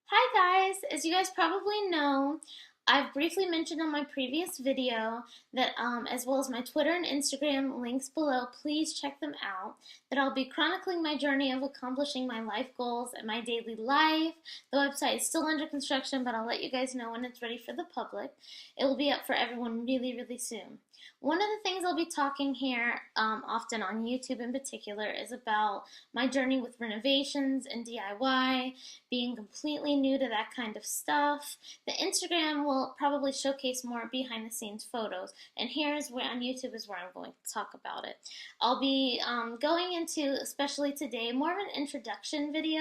Hi guys! As you guys probably know, I've briefly mentioned on my previous video that as well as my Twitter and Instagram links below, please check them out, that I'll be chronicling my journey of accomplishing my life goals and my daily life. The website is still under construction, but I'll let you guys know when it's ready for the public. It will be up for everyone really, really soon. One of the things I'll be talking here often on YouTube in particular is about my journey with renovations and DIY, being completely new to that kind of stuff. The Instagram will probably showcase more behind the scenes photos, and here is where on YouTube is where I'm going to talk about it. I'll be going into, especially today, more of an introduction video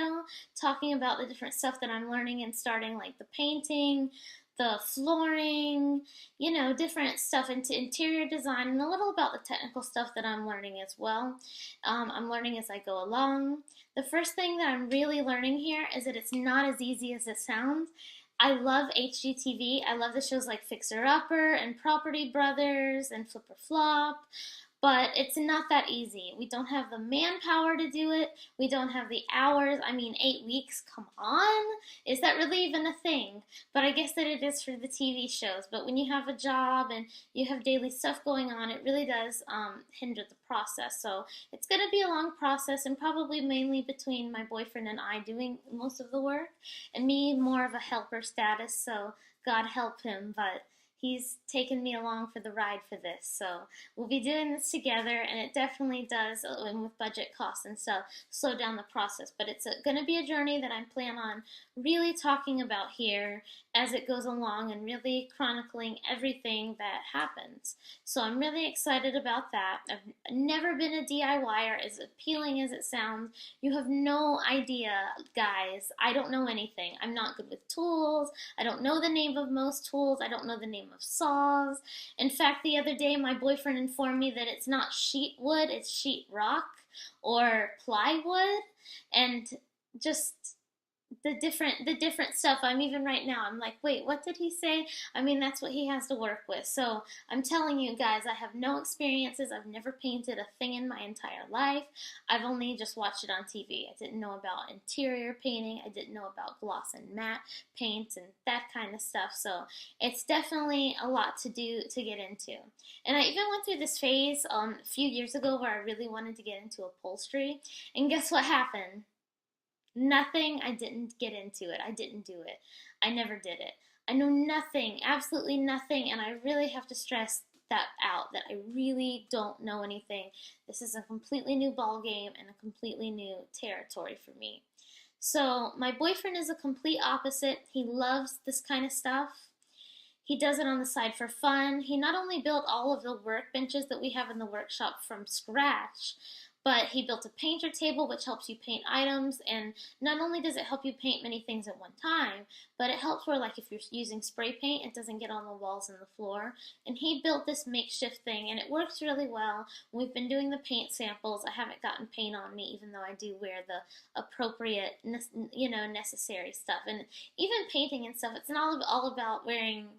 talking about the different stuff that I'm learning and starting, like the painting, the flooring, different stuff into interior design, and a little about the technical stuff that I'm learning as well. I'm learning as I go along. The first thing that I'm really learning here is that it's not as easy as it sounds. I love HGTV. I love the shows like Fixer Upper and Property Brothers and Flip or Flop, but it's not that easy. We don't have the manpower to do it. We don't have the hours. I mean, 8 weeks, come on. Is that really even a thing? But I guess that it is for the TV shows. But when you have a job and you have daily stuff going on, it really does hinder the process. So it's going to be a long process, and probably mainly between my boyfriend and I doing most of the work, and me more of a helper status. So God help him, but he's taken me along for the ride for this. So we'll be doing this together, and it definitely does, and with budget costs and stuff, slow down the process. But it's going to be a journey that I plan on really talking about here as it goes along and really chronicling everything that happens. So I'm really excited about that. I've never been a DIYer, as appealing as it sounds. You have no idea, guys. I don't know anything. I'm not good with tools. I don't know the name of most tools. I don't know the name of saws. In fact, the other day my boyfriend informed me that it's not sheet wood, it's sheet rock or plywood, and just the different stuff. I'm even right now, I'm like, wait, what did he say? I mean, that's what he has to work with. So I'm telling you guys, I have no experiences. I've never painted a thing in my entire life. I've only just watched it on TV. I didn't know about interior painting. I didn't know about gloss and matte paints and that kind of stuff. So it's definitely a lot to do to get into. And I even went through this phase a few years ago where I really wanted to get into upholstery. And guess what happened? Nothing. I didn't get into it. I didn't do it. I never did it. I know nothing, absolutely nothing, and I really have to stress that out, that I really don't know anything. This is a completely new ball game and a completely new territory for me. So my boyfriend is a complete opposite. He loves this kind of stuff. He does it on the side for fun. He not only built all of the workbenches that we have in the workshop from scratch, but he built a painter table which helps you paint items, and not only does it help you paint many things at one time, but it helps where, like, if you're using spray paint, it doesn't get on the walls and the floor. And he built this makeshift thing, and it works really well. We've been doing the paint samples. I haven't gotten paint on me, even though I do wear the appropriate, necessary stuff. And even painting and stuff, it's not all about wearing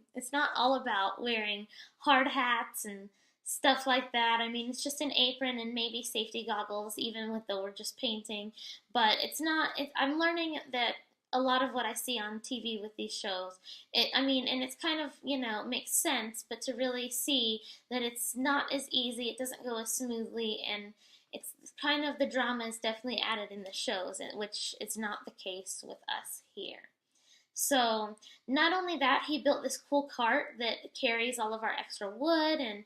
hard hats and stuff like that. I mean, it's just an apron and maybe safety goggles, even with though we're just painting. But it's not. I'm learning that a lot of what I see on TV with these shows, I mean, and it's kind of, makes sense, but to really see that it's not as easy, it doesn't go as smoothly, and it's kind of, the drama is definitely added in the shows, which is not the case with us here. So not only that, he built this cool cart that carries all of our extra wood and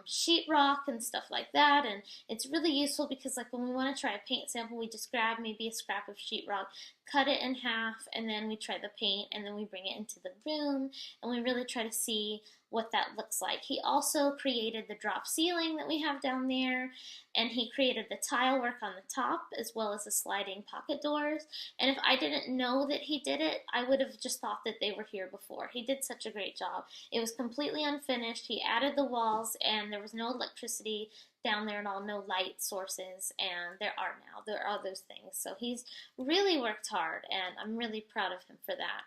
sheetrock and stuff like that, and it's really useful because, like, when we want to try a paint sample, we just grab maybe a scrap of sheetrock, cut it in half, and then we try the paint, and then we bring it into the room, and we really try to see what that looks like. He also created the drop ceiling that we have down there, and he created the tile work on the top as well as the sliding pocket doors. And if I didn't know that he did it, I would have just thought that they were here before. He did such a great job. It was completely unfinished. He added the walls, and there was no electricity down there at all, no light sources, and there are now. There are those things. So he's really worked hard, and I'm really proud of him for that.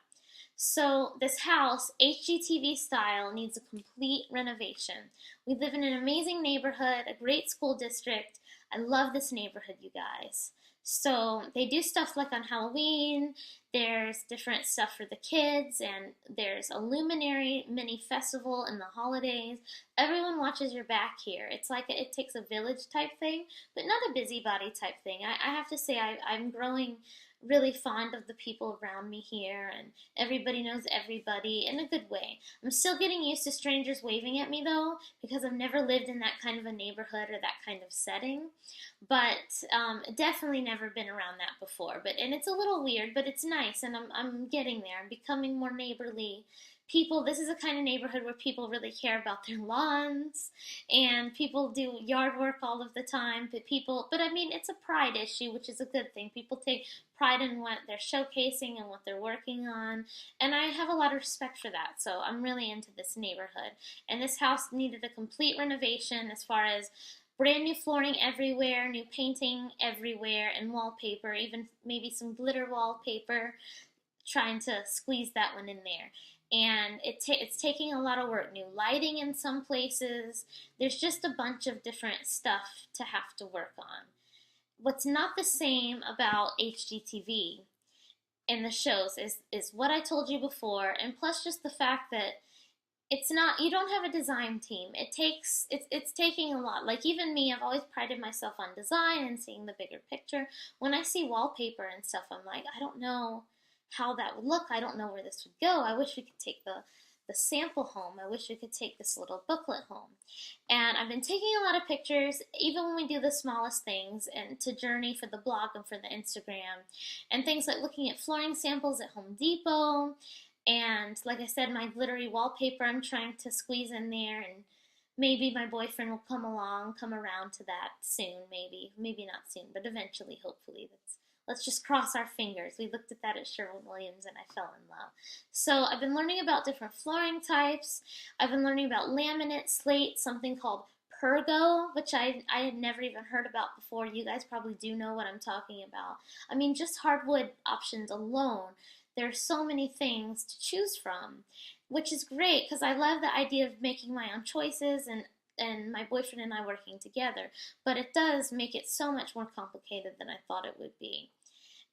So this house, HGTV style, needs a complete renovation. We live in an amazing neighborhood, a great school district. I love this neighborhood, you guys. So they do stuff like on Halloween, there's different stuff for the kids, and there's a luminary mini festival in the holidays. Everyone watches your back here. It's like it takes a village type thing, but not a busybody type thing. I have to say, I'm growing really fond of the people around me here, and everybody knows everybody in a good way. I'm still getting used to strangers waving at me though, because I've never lived in that kind of a neighborhood or that kind of setting. But definitely never been around that before. But and it's a little weird, but it's nice, and I'm getting there. I'm becoming more neighborly. People, this is a kind of neighborhood where people really care about their lawns, and people do yard work all of the time. But I mean, it's a pride issue, which is a good thing. People take pride in what they're showcasing and what they're working on, and I have a lot of respect for that. So I'm really into this neighborhood. And this house needed a complete renovation as far as brand new flooring everywhere, new painting everywhere, and wallpaper, even maybe some glitter wallpaper, trying to squeeze that one in there. And it's taking a lot of work. New lighting in some places. There's just a bunch of different stuff to have to work on. What's not the same about HGTV in the shows is what I told you before, and plus just the fact that it's not, you don't have a design team. It's taking a lot. Like even me, I've always prided myself on design and seeing the bigger picture. When I see wallpaper and stuff, I'm like, I don't know how that would look. I don't know where this would go. I wish we could take the sample home. I wish we could take this little booklet home. And I've been taking a lot of pictures, even when we do the smallest things, and to journey for the blog and for the Instagram, and things like looking at flooring samples at Home Depot. And like I said, my glittery wallpaper I'm trying to squeeze in there, and maybe my boyfriend will come around to that soon, maybe not soon, but eventually, hopefully. Let's just cross our fingers. We looked at that at Sherwin-Williams and I fell in love. So I've been learning about different flooring types. I've been learning about laminate, slate, something called Pergo, which I had never even heard about before. You guys probably do know what I'm talking about. I mean, just hardwood options alone, there are so many things to choose from, which is great because I love the idea of making my own choices and my boyfriend and I working together. But it does make it so much more complicated than I thought it would be.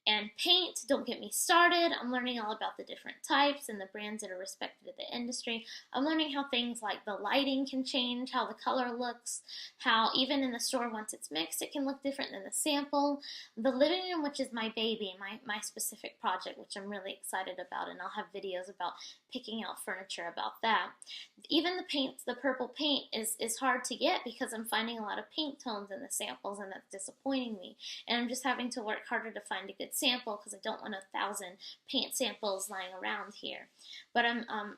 And paint, don't get me started. I'm learning all about the different types and the brands that are respected in the industry. I'm learning how things like the lighting can change, how the color looks, how even in the store once it's mixed, it can look different than the sample. The living room, which is my baby, my specific project, which I'm really excited about, and I'll have videos about picking out furniture about that. Even the paint, the purple paint is hard to get because I'm finding a lot of pink tones in the samples, and that's disappointing me. And I'm just having to work harder to find a good sample because I don't want 1,000 paint samples lying around here. But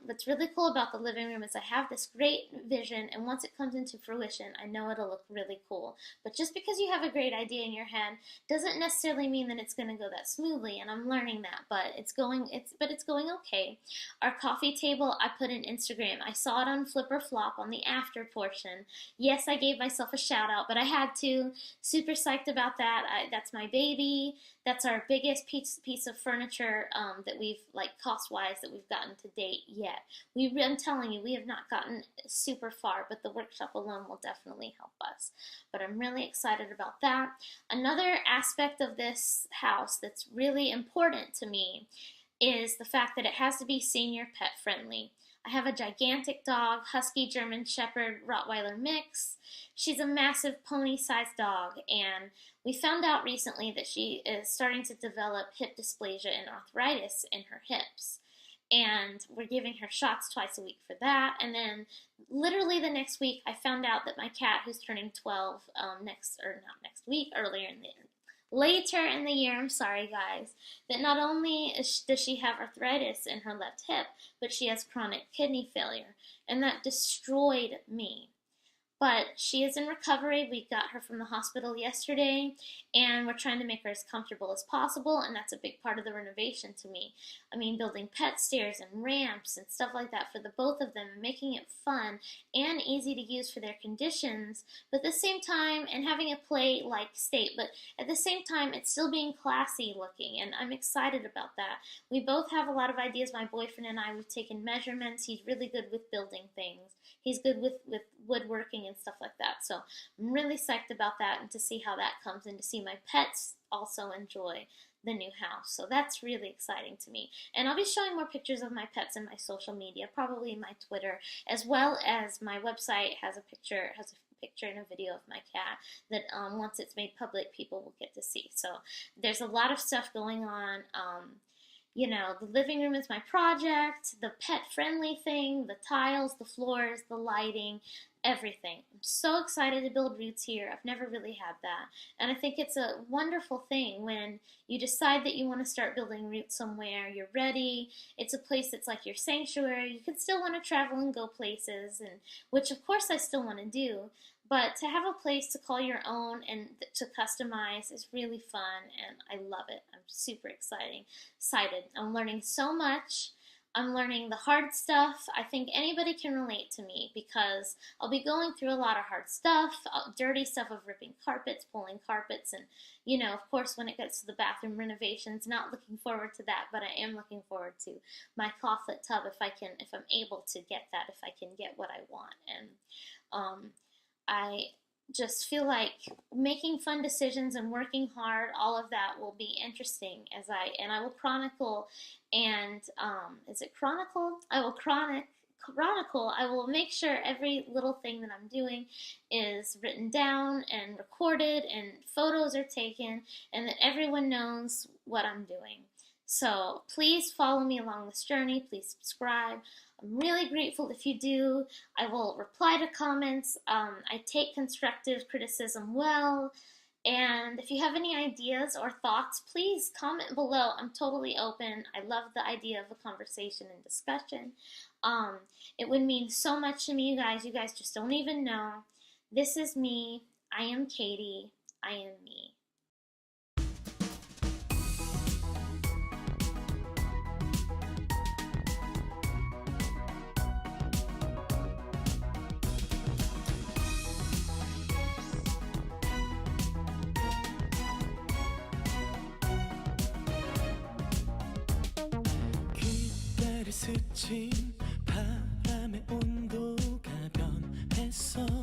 what's really cool about the living room is I have this great vision, and once it comes into fruition, I know it'll look really cool. But just because you have a great idea in your head doesn't necessarily mean that it's going to go that smoothly, and I'm learning that. But it's going okay. Our coffee table, I put in Instagram. I saw it on Flip or Flop on the after portion. Yes, I gave myself a shout out, but I had to. Super psyched about that. That's my baby. That's our biggest piece of furniture that we've, like, cost-wise, that we've gotten to date yet. I'm telling you, we have not gotten super far, but the workshop alone will definitely help us. But I'm really excited about that. Another aspect of this house that's really important to me is the fact that it has to be senior pet friendly. I have a gigantic dog, Husky German Shepherd Rottweiler mix. She's a massive pony-sized dog, and we found out recently that she is starting to develop hip dysplasia and arthritis in her hips. And we're giving her shots twice a week for that. And then literally the next week, I found out that my cat, who's turning 12 later in the year, I'm sorry guys, that not only does she have arthritis in her left hip, but she has chronic kidney failure. And that destroyed me. But she is in recovery. We got her from the hospital yesterday, and we're trying to make her as comfortable as possible, and that's a big part of the renovation to me. I mean, building pet stairs and ramps and stuff like that for the both of them, and making it fun and easy to use for their conditions, but at the same time, and having a play-like state, but at the same time, it's still being classy looking, and I'm excited about that. We both have a lot of ideas. My boyfriend and I, we've taken measurements. He's really good with building things. He's good with woodworking and stuff like that. So I'm really psyched about that, and to see how that comes, and to see my pets also enjoy the new house. So that's really exciting to me. And I'll be showing more pictures of my pets in my social media, probably my Twitter, as well as my website has a picture and a video of my cat that once it's made public, people will get to see. So there's a lot of stuff going on. You know, the living room is my project, the pet-friendly thing, the tiles, the floors, the lighting, everything. I'm so excited to build Roots here. I've never really had that. And I think it's a wonderful thing when you decide that you want to start building Roots somewhere, you're ready, it's a place that's like your sanctuary. You can still want to travel and go places, and which of course I still want to do. But to have a place to call your own and to customize is really fun, and I love it. I'm super excited. I'm learning so much. I'm learning the hard stuff. I think anybody can relate to me because I'll be going through a lot of hard stuff, dirty stuff of ripping carpets, pulling carpets, and, you know, of course, when it gets to the bathroom renovations, not looking forward to that, but I am looking forward to my clawfoot tub if I'm able to get that, if I can get what I want. And I just feel like making fun decisions and working hard, all of that will be interesting and I will chronicle, and is it chronicle? I will chronicle. I will make sure every little thing that I'm doing is written down and recorded, and photos are taken, and that everyone knows what I'm doing. So please follow me along this journey. Please subscribe. I'm really grateful if you do. I will reply to comments. I take constructive criticism well. And if you have any ideas or thoughts, please comment below. I'm totally open. I love the idea of a conversation and discussion. It would mean so much to me, you guys. You guys just don't even know. This is me. I am Katie. I am me. 스친 바람의 온도가 변했어